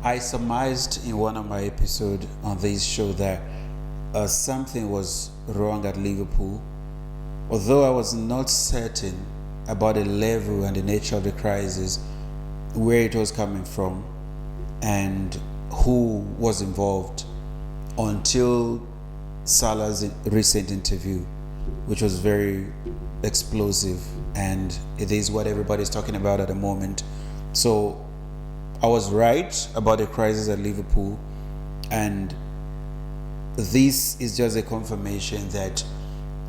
I surmised in one of my episodes on this show that something was wrong at Liverpool, although I was not certain about the level and the nature of the crisis, where it was coming from, and who was involved, until Salah's recent interview, which was very explosive, and it is what everybody's talking about at the moment. So I was right about the crisis at Liverpool, and this is just a confirmation that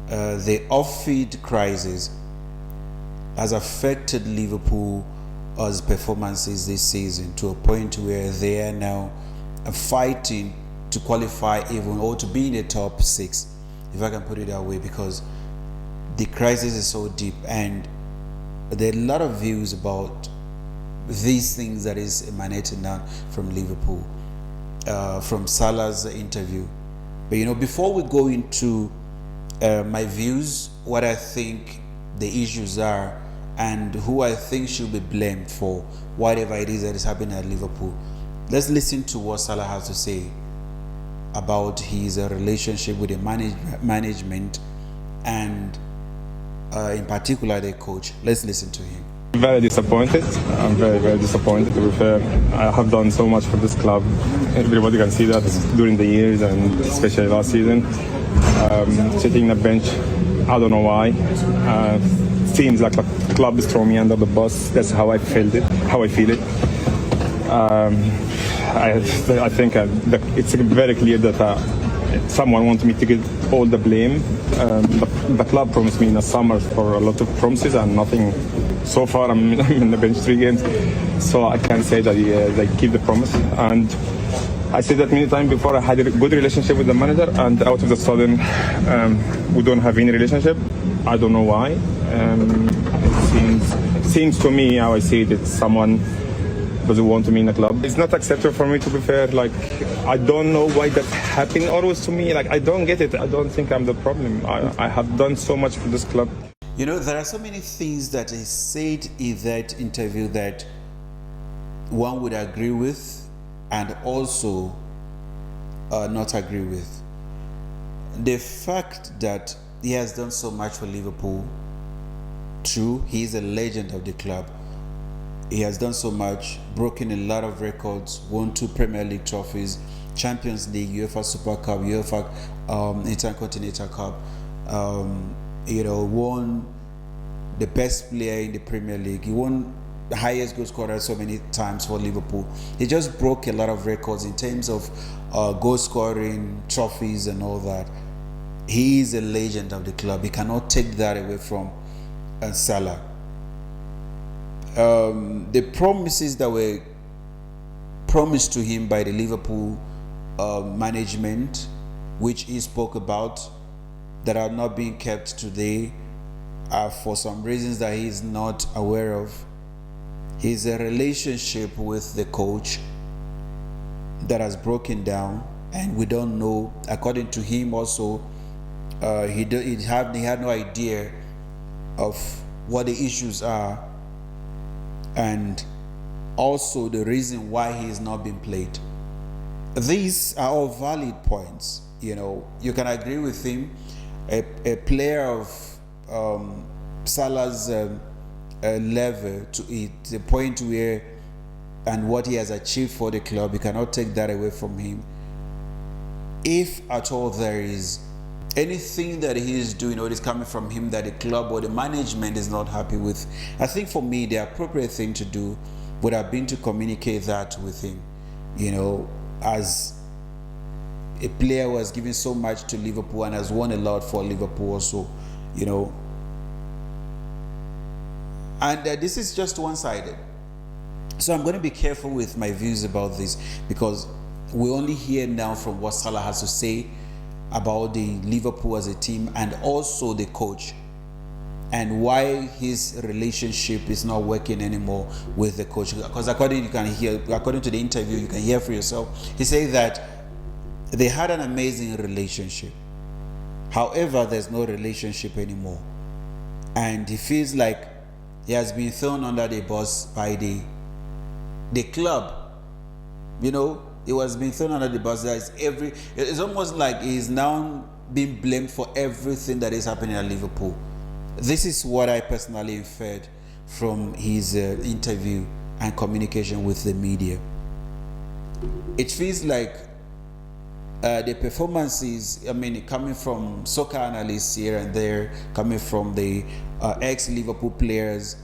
the off-field crisis has affected Liverpool's performances this season to a point where they are now fighting to qualify even, or to be in the top 6, if I can put it that way, because the crisis is so deep, and there are a lot of views about these things that is emanating now from Liverpool, from Salah's interview. But before we go into my views, what I think the issues are, and who I think should be blamed for whatever it is that is happening at Liverpool, let's listen to what Salah has to say about his relationship with the management, and in particular the coach. Let's listen to him. Very disappointed. I'm very, very disappointed, to be fair. I have done so much for this club. Everybody can see that during the years, and especially last season. Sitting on the bench, I don't know why. Seems like the club is throwing me under the bus. That's how I feel it. I think it's very clear that someone wants me to get all the blame. The club promised me in the summer for a lot of promises and nothing. So far, I'm in the bench 3 games, so I can say that they keep the promise. And I said that many times before. I had a good relationship with the manager, and out of the sudden, we don't have any relationship. I don't know why. It seems to me, how I see it, it's someone doesn't want me in the club. It's not acceptable for me, to be fair. Like, I don't know why that's happening always to me. Like, I don't get it. I don't think I'm the problem. I have done so much for this club. There are so many things that he said in that interview that one would agree with and also not agree with. The fact that he has done so much for Liverpool, true, he is a legend of the club. He has done so much, broken a lot of records, won 2 Premier League trophies, Champions League, UEFA Super Cup, UEFA Intercontinental Cup, won the best player in the Premier League. He won the highest goal scorer so many times for Liverpool. He just broke a lot of records in terms of goal scoring, trophies and all that. He is a legend of the club. He cannot take that away from Salah. The promises that were promised to him by the Liverpool management, which he spoke about, that are not being kept today, are for some reasons that he is not aware of. Is a relationship with the coach that has broken down, and we don't know. According to him, also, he had no idea of what the issues are, and also the reason why he is not being played. These are all valid points. You can agree with him. A player of Salah's level, to the point where, and what he has achieved for the club, you cannot take that away from him. If at all there is anything that he is doing or is coming from him that the club or the management is not happy with, I think for me the appropriate thing to do would have been to communicate that with him. As a player who has given so much to Liverpool and has won a lot for Liverpool also, and this is just one-sided. So I'm going to be careful with my views about this, because we only hear now from what Salah has to say about the Liverpool as a team, and also the coach, and why his relationship is not working anymore with the coach. Because according to the interview, you can hear for yourself, he said that they had an amazing relationship. However, there's no relationship anymore, and he feels like he has been thrown under the bus by the club, You know, he was being thrown under the bus. It's almost like he's now being blamed for everything that is happening at Liverpool. This is what I personally inferred from his interview and communication with the media. It feels like the performances, I mean, coming from soccer analysts here and there, coming from the ex-Liverpool players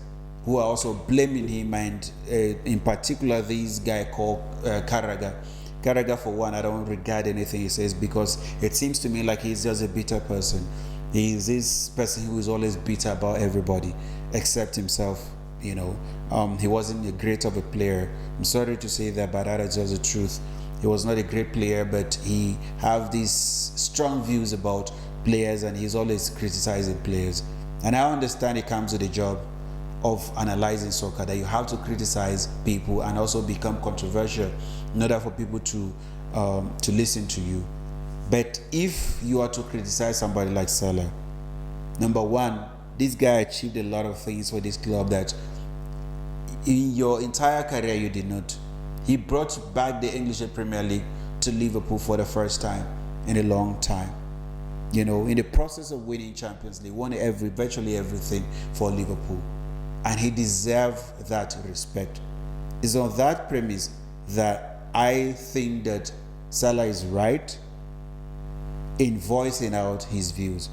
who are also blaming him, and in particular this guy called Carragher. Carragher, for one, I don't regard anything he says, because it seems to me like he's just a bitter person. He's this person who is always bitter about everybody except himself. You know, he wasn't a great of a player. I'm sorry to say that, but that is just the truth. He was not a great player, but he have these strong views about players, and he's always criticizing players. And I understand it comes with the job of analyzing soccer, that you have to criticize people and also become controversial in order for people to listen to you. But if you are to criticize somebody like Salah, number one, this guy achieved a lot of things for this club that in your entire career you did not. He brought back the English Premier League to Liverpool for the first time in a long time. You know, in the process of winning Champions League, won virtually everything for Liverpool. And he deserved that respect. It's on that premise that I think that Salah is right in voicing out his views.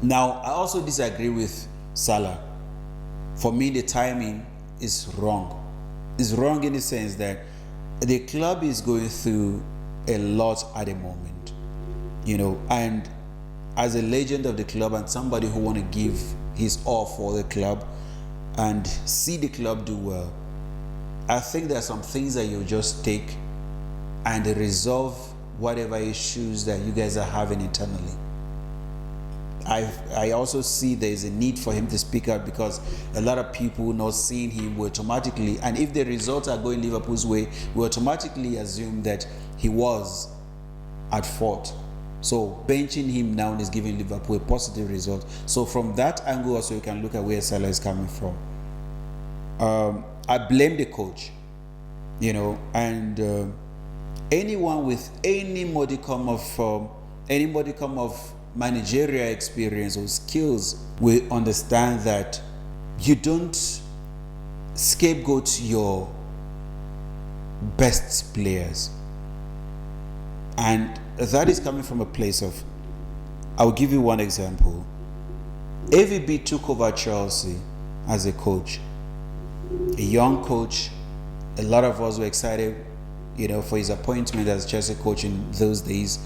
Now, I also disagree with Salah. For me, the timing is wrong. It's wrong in the sense that the club is going through a lot at the moment, you know, and as a legend of the club and somebody who want to give his all for the club and see the club do well, I think there are some things that you just take and resolve whatever issues that you guys are having internally. I also see there is a need for him to speak out, because a lot of people not seeing him will automatically, and if the results are going Liverpool's way, will automatically assume that he was at fault. So benching him now is giving Liverpool a positive result. So from that angle also you can look at where Salah is coming from. I blame the coach, you know, and anyone with any modicum of managerial experience or skills will understand that you don't scapegoat your best players. And that is coming from a place of, I'll give you one example. AVB took over Chelsea as a coach, a young coach. A lot of us were excited, you know, for his appointment as Chelsea coach in those days.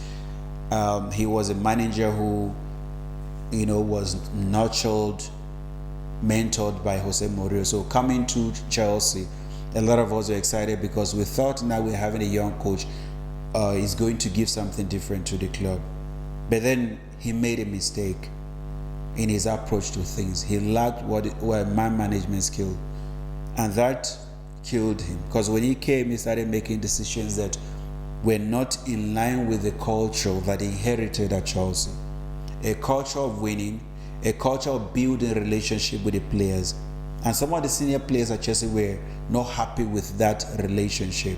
He was a manager who, you know, was nurtured, mentored by Jose Mourinho. So coming to Chelsea, a lot of us were excited because we thought now we're having a young coach. Is going to give something different to the club. But then he made a mistake in his approach to things. He lacked what man management skill, and that killed him, because when he came, he started making decisions that were not in line with the culture that he inherited at Chelsea. A culture of winning, a culture of building relationship with the players. And some of the senior players at Chelsea were not happy with that relationship.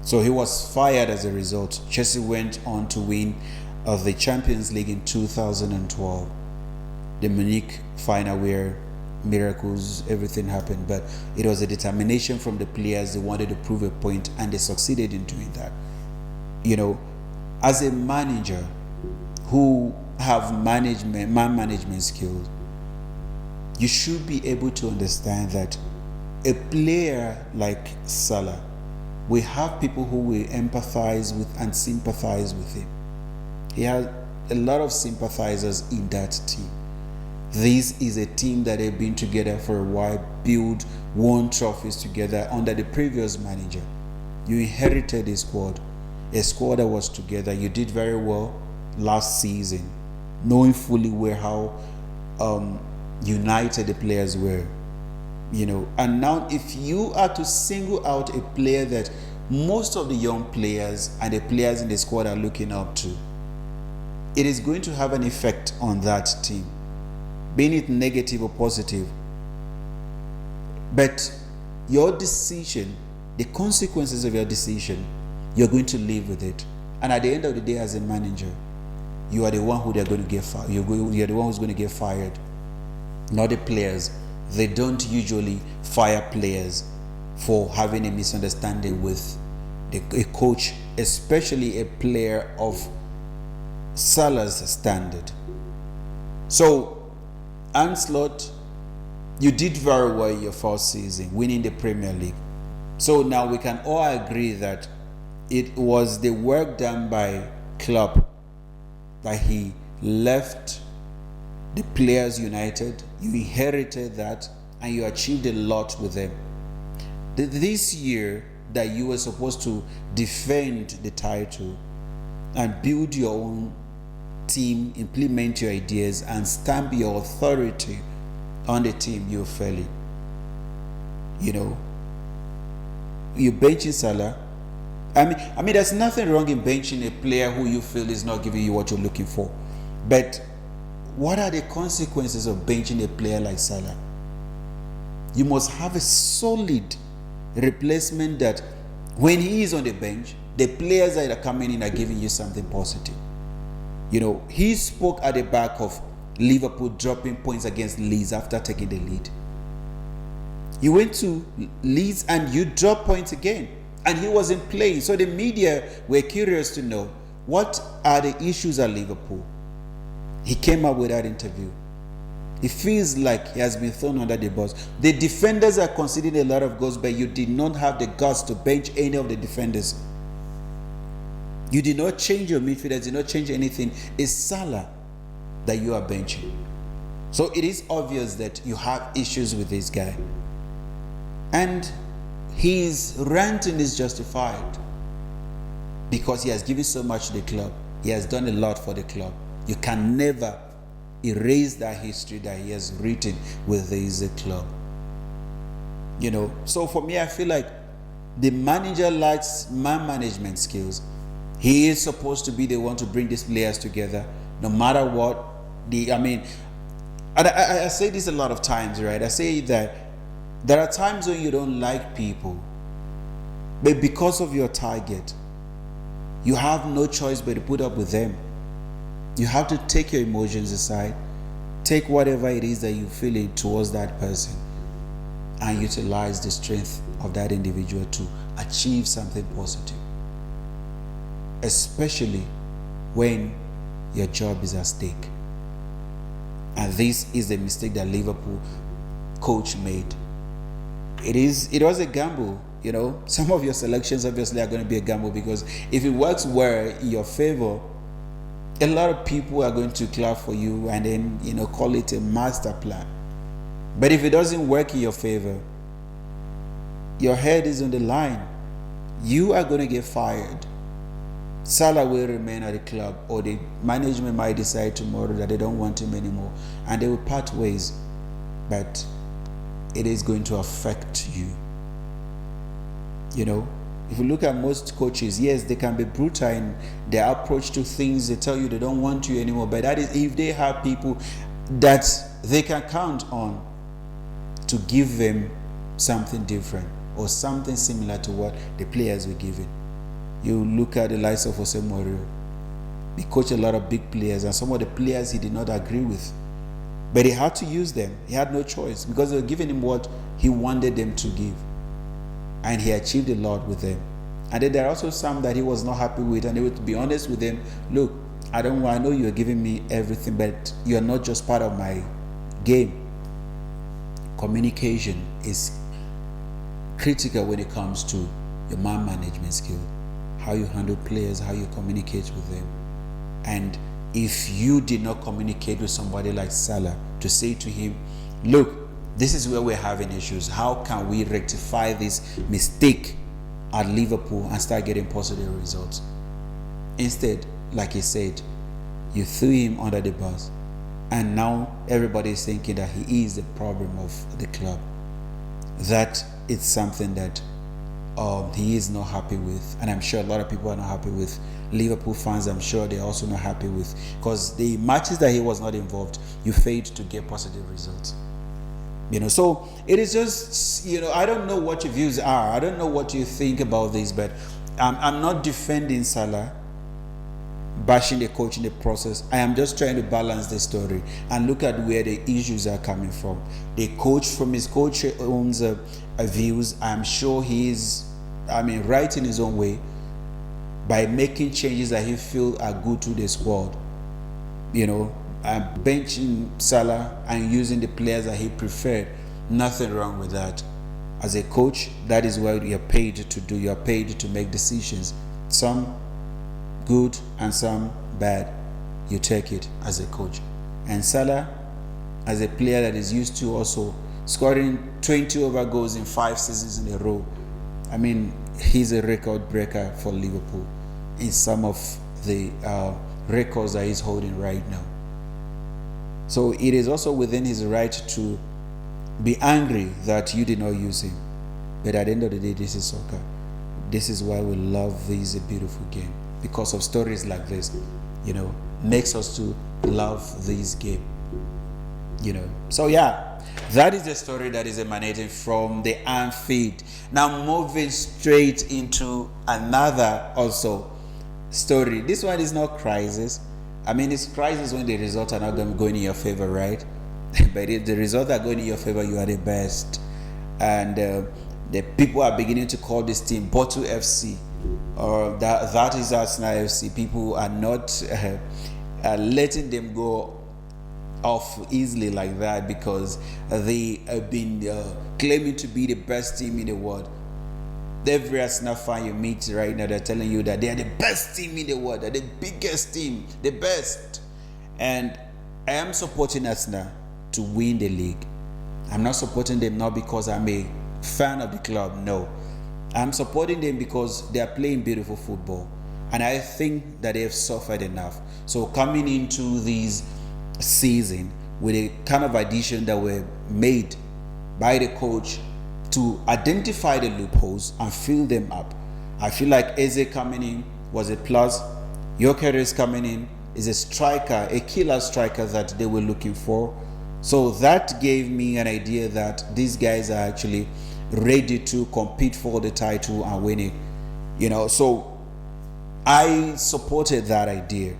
So he was fired as a result. Chelsea went on to win the Champions League in 2012. The Munich final where miracles, everything happened. But it was a determination from the players. They wanted to prove a point, and they succeeded in doing that. You know, as a manager who have man management skills, you should be able to understand that a player like Salah, we have people who will empathize with and sympathize with him. He has a lot of sympathizers in that team. This is a team that have been together for a while, won trophies together under the previous manager. You inherited a squad that was together. You did very well last season, knowing fully well how united the players were. You know, and now if you are to single out a player that most of the young players and the players in the squad are looking up to, it is going to have an effect on that team, being it negative or positive. But your decision the consequences of your decision, you're going to live with it. And at the end of the day, as a manager, you are the one who they're going to get fired. You're the one who's going to get fired, not the players. They don't usually fire players for having a misunderstanding with a coach, especially a player of Salah's standard. So, Arne Slot, you did very well in your first season, winning the Premier League. So now we can all agree that it was the work done by Klopp that he left the Players United. You inherited that and you achieved a lot with them. This year that you were supposed to defend the title and build your own team, implement your ideas and stamp your authority on the team, you're failing. You're benching Salah. I mean, there's nothing wrong in benching a player who you feel is not giving you what you're looking for. But what are the consequences of benching a player like Salah? You must have a solid replacement that when he is on the bench, the players that are coming in are giving you something positive. He spoke at the back of Liverpool dropping points against Leeds after taking the lead. You went to Leeds and you dropped points again, and he wasn't playing. So the media were curious to know what are the issues at Liverpool. He came up with that interview. It feels like he has been thrown under the bus. The defenders are conceding a lot of goals, but you did not have the guts to bench any of the defenders. You did not change your midfielders, did not change anything. It's Salah that you are benching. So it is obvious that you have issues with this guy. And his ranting is justified because he has given so much to the club. He has done a lot for the club. You can never erase that history that he has written with this club. So for me, I feel like the manager lacks man management skills. He is supposed to be the one to bring these players together, no matter what. I say this a lot of times, right? I say that there are times when you don't like people, but because of your target, you have no choice but to put up with them. You have to take your emotions aside, take whatever it is that you feel it towards that person, and utilize the strength of that individual to achieve something positive. Especially when your job is at stake. And this is the mistake that Liverpool coach made. It was a gamble. Some of your selections obviously are going to be a gamble, because if it works well in your favor, a lot of people are going to clap for you and then call it a master plan. But if it doesn't work in your favor, your head is on the line. You are going to get fired. Salah will remain at the club, or the management might decide tomorrow that they don't want him anymore and they will part ways. But it is going to affect you. If you look at most coaches, yes, they can be brutal in their approach to things. They tell you they don't want you anymore, but that is if they have people that they can count on to give them something different or something similar to what the players were given. You look at the likes of Jose Mourinho. He coached a lot of big players, and some of the players he did not agree with, but he had to use them. He had no choice because they were giving him what he wanted them to give, and he achieved a lot with them. And then there are also some that he was not happy with, and he would be honest with them. Look, I know you are giving me everything, but you are not just part of my game. Communication is critical when it comes to your man management skill, how you handle players, how you communicate with them. And if you did not communicate with somebody like Salah to say to him, look, this is where we're having issues, how can we rectify this mistake at Liverpool and start getting positive results? Instead, like he said, you threw him under the bus, and now everybody is thinking that he is the problem of the club, that it's something that he is not happy with. And I'm sure a lot of people are not happy with. Liverpool fans, I'm sure they're also not happy with, because the matches that he was not involved, you failed to get positive results. So it is just, I don't know what your views are. I don't know what you think about this, but I'm not defending Salah, bashing the coach in the process. I am just trying to balance the story and look at where the issues are coming from. The coach, from his coach owns views. I'm sure he is, right in his own way by making changes that he feels are good to the squad. Benching Salah and using the players that he preferred. Nothing wrong with that. As a coach, that is what you're paid to do. You're paid to make decisions. Some good and some bad. You take it as a coach. And Salah, as a player that is used to also scoring 20 over goals in 5 seasons in a row, he's a record breaker for Liverpool in some of the records that he's holding right now. So it is also within his right to be angry that you did not use him. But at the end of the day, this is soccer. This is why we love this beautiful game. Because of stories like this, makes us to love this game. So yeah, that is the story that is emanating from the Anfield. Now moving straight into another also story. This one is not crisis. It's crisis when the results are not going in your favor, right? But if the results are going in your favor, you are the best. And the people are beginning to call this team Bottle FC, or that is Arsenal FC. People are not letting them go off easily like that because they have been claiming to be the best team in the world. Every Arsenal fan you meet right now, they're telling you that they are the best team in the world, they're the biggest team, the best. And I am supporting Arsenal to win the league. I'm not supporting them not because I'm a fan of the club, no. I'm supporting them because they are playing beautiful football. And I think that they have suffered enough. So coming into this season with a kind of addition that were made by the coach to identify the loopholes and fill them up. I feel like Eze coming in was a plus. Gyökeres coming in is a striker, a killer striker that they were looking for. So that gave me an idea that these guys are actually ready to compete for the title and win it. So I supported that idea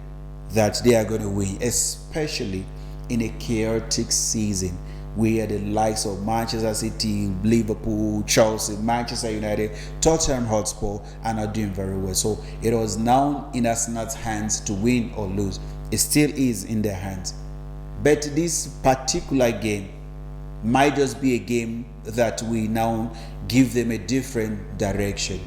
that they are going to win, especially in a chaotic season where the likes of Manchester City, Liverpool, Chelsea, Manchester United, Tottenham Hotspur are not doing very well. So it was now in Arsenal's hands to win or lose. It still is in their hands. But this particular game might just be a game that we now give them a different direction.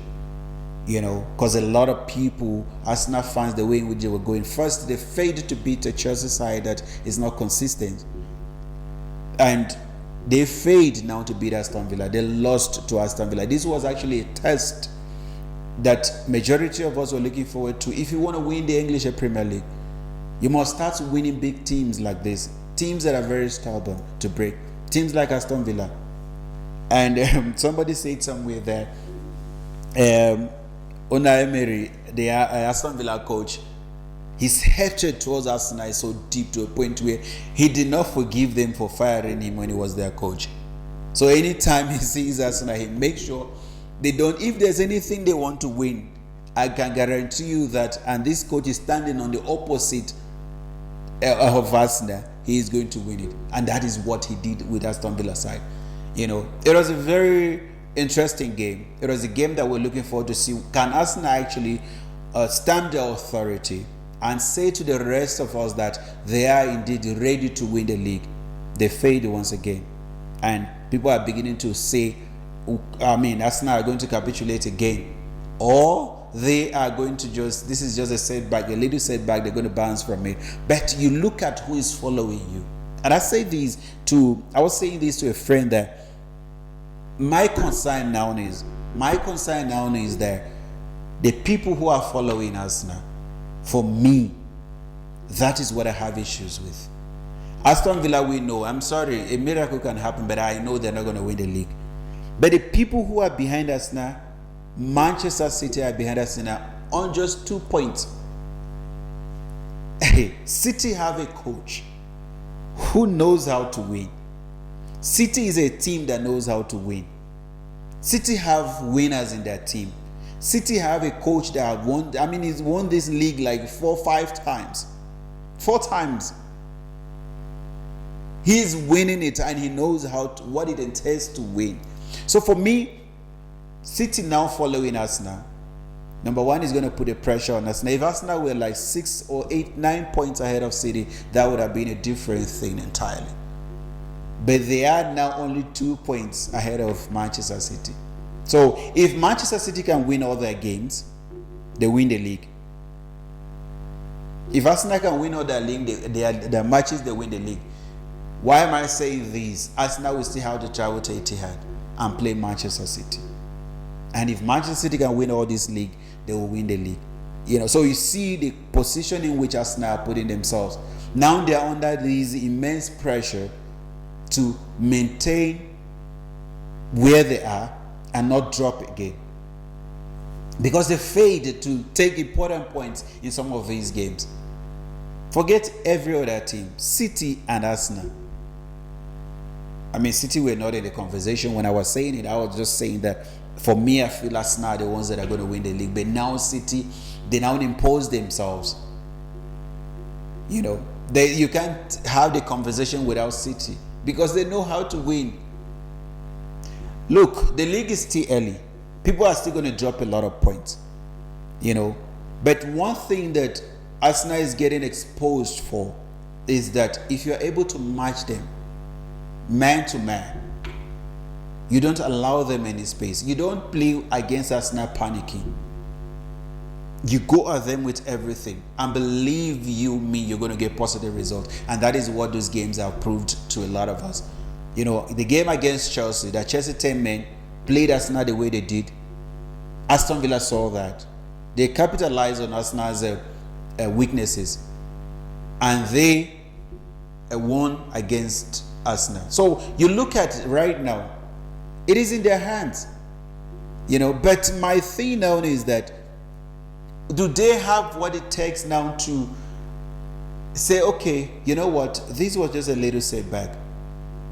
Because a lot of people, Arsenal fans, the way in which they were going, first they failed to beat a Chelsea side that is not consistent. And they failed now to beat Aston Villa. They lost to Aston Villa. This was actually a test that majority of us were looking forward to. If you want to win the English Premier League, you must start winning big teams like this. Teams that are very stubborn to break. Teams like Aston Villa. And somebody said somewhere that Unai Emery, the Aston Villa coach, his hatred towards Arsenal is so deep to a point where he did not forgive them for firing him when he was their coach. So anytime he sees Arsenal, he makes sure they don't. If there's anything they want to win, I can guarantee you that, and this coach is standing on the opposite of Arsenal, he is going to win it. And that is what he did with Aston Villa side. It was a very interesting game. It was a game that we're looking forward to see. Can Arsenal actually stamp their authority and say to the rest of us that they are indeed ready to win the league? They failed once again. And people are beginning to say, Arsenal are going to capitulate again. Or they are going to this is just a setback, a little setback, they're going to bounce from it. But you look at who is following you. And I was saying this to a friend that my concern now is that the people who are following Arsenal, for me, that is what I have issues with. Aston Villa, we know, I'm sorry, a miracle can happen, but I know they're not going to win the league. But the people who are behind Arsenal, Manchester City are behind Arsenal on just 2 points. City have a coach who knows how to win. City is a team that knows how to win. City have winners in their team. City have a coach that have won. I mean, he's won this league like 4-5 times. 4 times. He's winning it, and he knows what it entails to win. So for me, City now following Arsenal. Number one is going to put a pressure on Arsenal. If Arsenal were like 6 or 8, 9 points ahead of City, that would have been a different thing entirely. But they are now only 2 points ahead of Manchester City. So if Manchester City can win all their games, they win the league. If Arsenal can win all their league, their matches, they win the league. Why am I saying this? Arsenal will still have to travel to Etihad and play Manchester City. And if Manchester City can win all this league, they will win the league. So you see the position in which Arsenal are putting themselves. Now they are under this immense pressure to maintain where they are and not drop again. Because they failed to take important points in some of these games. Forget every other team, City and Arsenal. I mean, City were not in the conversation. When I was saying it, I was just saying that for me, I feel Arsenal are the ones that are going to win the league. But now City, they now impose themselves. You can't have the conversation without City because they know how to win. Look, the league is still early. People are still going to drop a lot of points. But one thing that Arsenal is getting exposed for is that if you're able to match them man to man, you don't allow them any space. You don't play against Arsenal panicking. You go at them with everything, and believe me, you're going to get positive results. And that is what those games have proved to a lot of us. The game against Chelsea, that Chelsea 10 men played Arsenal the way they did. Aston Villa saw that. They capitalized on Arsenal's weaknesses, and they won against Arsenal. So you look at it right now, it is in their hands. But my thing now is that, do they have what it takes now to say, okay, you know what, this was just a little setback.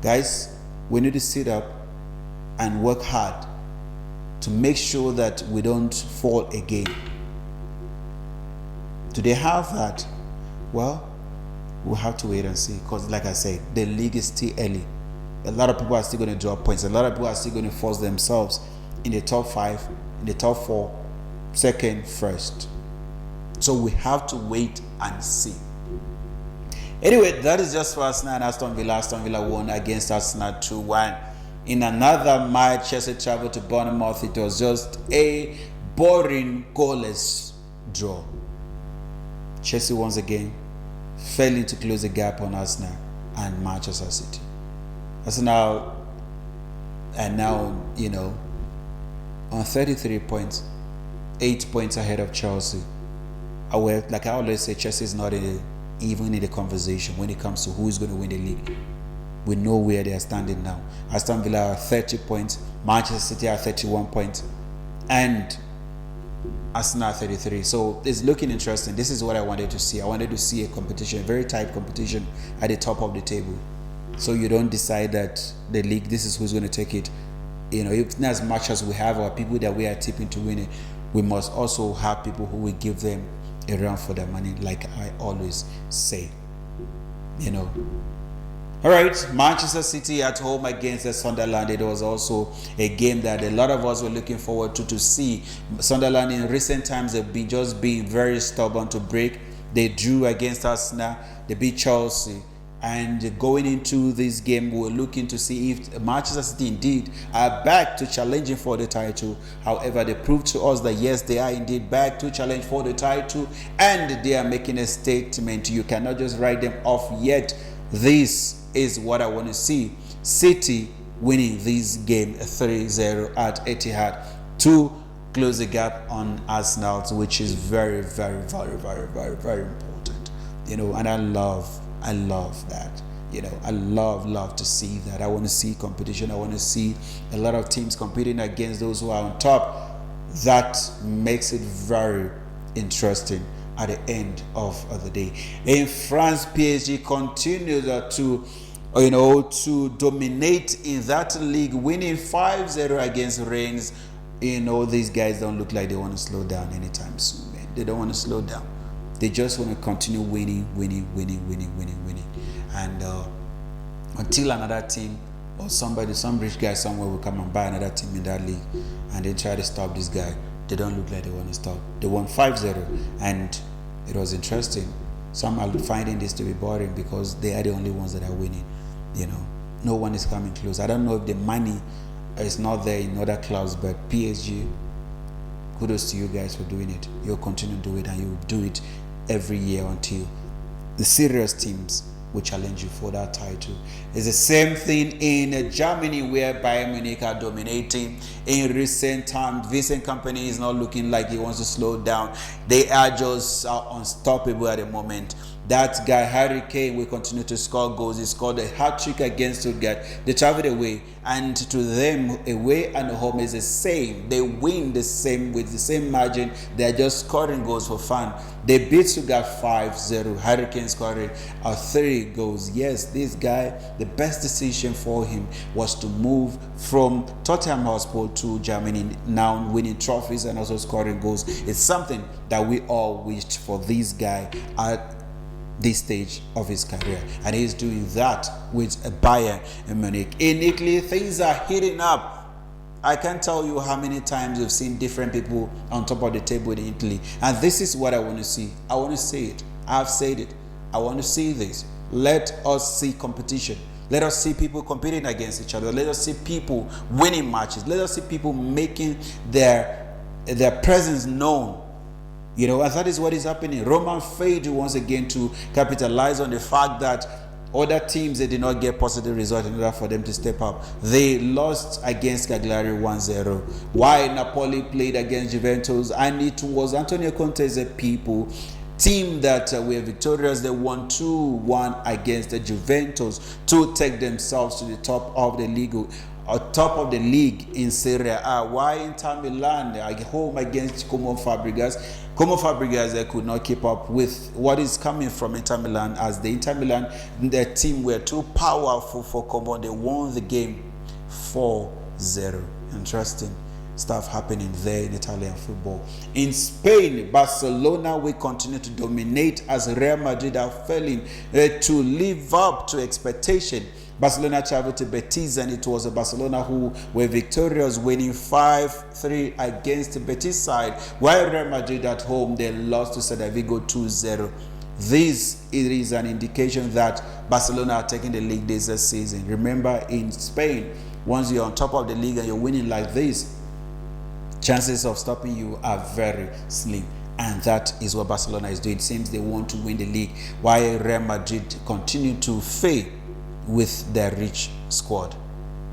Guys, we need to sit up and work hard to make sure that we don't fall again. Do they have that? Well, we'll have to wait and see, because like I said, the league is still early. A lot of people are still going to drop points. A lot of people are still going to force themselves in the top 5, in the top 4, second, first. So we have to wait and see. Anyway, that is just for Arsenal and Aston Villa. Aston Villa won against Arsenal 2-1. In another match, Chelsea traveled to Bournemouth. It was just a boring, goalless draw. Chelsea once again failing to close the gap on Arsenal and Manchester City. Arsenal are now, on 33 points, 8 points ahead of Chelsea. Like I always say, Chelsea is not even in the conversation when it comes to who is going to win the league. We know where they are standing now. Aston Villa are 30 points, Manchester City are 31 points, and Arsenal 33. So it's looking interesting. This is what I wanted to see. I wanted to see a competition, a very tight competition at the top of the table. So you don't decide that the league, this is who's going to take it. If as much as we have our people that we are tipping to win it, we must also have people who will give them a run for their money, like I always say. All right, Manchester City at home against Sunderland. It was also a game that a lot of us were looking forward to see. Sunderland in recent times have been very stubborn to break. They drew against Arsenal. They beat Chelsea. And going into this game, we're looking to see if Manchester City indeed are back to challenging for the title. However, they proved to us that yes, they are indeed back to challenge for the title, and they are making a statement. You cannot just write them off yet. This is what I want to see. City winning this game 3-0 at Etihad to close the gap on Arsenal, which is very, very, very, very, very, very important. And I love that. I love to see that. I want to see competition. I want to see a lot of teams competing against those who are on top. That makes it very interesting at the end of the day. In France, PSG continues to to dominate in that league, winning 5-0 against Rennes. These guys don't look like they want to slow down anytime soon, man. They don't want to slow down. They just want to continue winning. And until another team or some rich guy somewhere will come and buy another team in that league and they try to stop this guy, they don't look like they want to stop. They won 5-0, and it was interesting. Some are finding this to be boring because they are the only ones that are winning. No one is coming close. I don't know if the money is not there in other clubs, but PSG, kudos to you guys for doing it. You'll continue to do it, and you'll do it every year until the serious teams will challenge you for that title. It's the same thing in Germany, where Bayern Munich are dominating in recent times. Vincent Kompany is not looking like he wants to slow down. They are just unstoppable at the moment. That guy, Harry Kane, will continue to score goals. He scored a hat-trick against Stuttgart. They traveled away, and to them, away and home is the same. They win the same with the same margin. They're just scoring goals for fun. They beat Stuttgart 5-0. Harry Kane scored 3 goals. Yes, this guy, the best decision for him was to move from Tottenham Hotspur to Germany, now winning trophies and also scoring goals. It's something that we all wished for this guy at this stage of his career, and he's doing that with Bayern Munich. In Italy, things are heating up. I can't tell you how many times we've seen different people on top of the table in Italy, and this is what I want to see. I want to see it. I've said it. I want to see this. Let us see competition. Let us see people competing against each other. Let us see people winning matches. Let us see people making their presence known. And that is what is happening. Roma failed once again to capitalize on the fact that other teams, they did not get positive results in order for them to step up. They lost against Cagliari 1-0. While Napoli played against Juventus, and it was Antonio Conte's people team that were victorious. They won 2-1 against the Juventus to take themselves to the top of the league. Top of the league in Serie A. Why Inter Milan at home against Como Fabregas? Como Fabregas, they could not keep up with what is coming from Inter Milan, as the Inter Milan, their team were too powerful for Como. They won the game 4-0. Interesting stuff happening there in Italian football. In Spain, Barcelona will continue to dominate as Real Madrid are failing to live up to expectation. Barcelona traveled to Betis, and it was Barcelona who were victorious, winning 5-3 against the Betis side, while Real Madrid at home, they lost to Celta Vigo 2-0. This is an indication that Barcelona are taking the league this season. Remember, in Spain, once you're on top of the league and you're winning like this, chances of stopping you are very slim. And that is what Barcelona is doing. It seems they want to win the league, while Real Madrid continue to fail with their rich squad.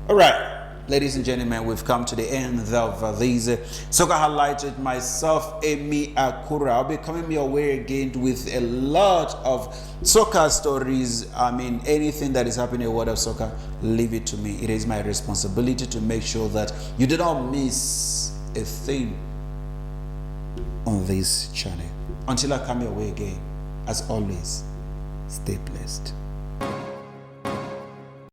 All right, ladies and gentlemen, we've come to the end of these soccer highlights with myself, Emi Akura. I'll be coming your way again with a lot of soccer stories. Anything that is happening in the world of soccer, leave it to me. It is my responsibility to make sure that you do not miss a thing on this channel. Until I come your way again, as always, stay blessed.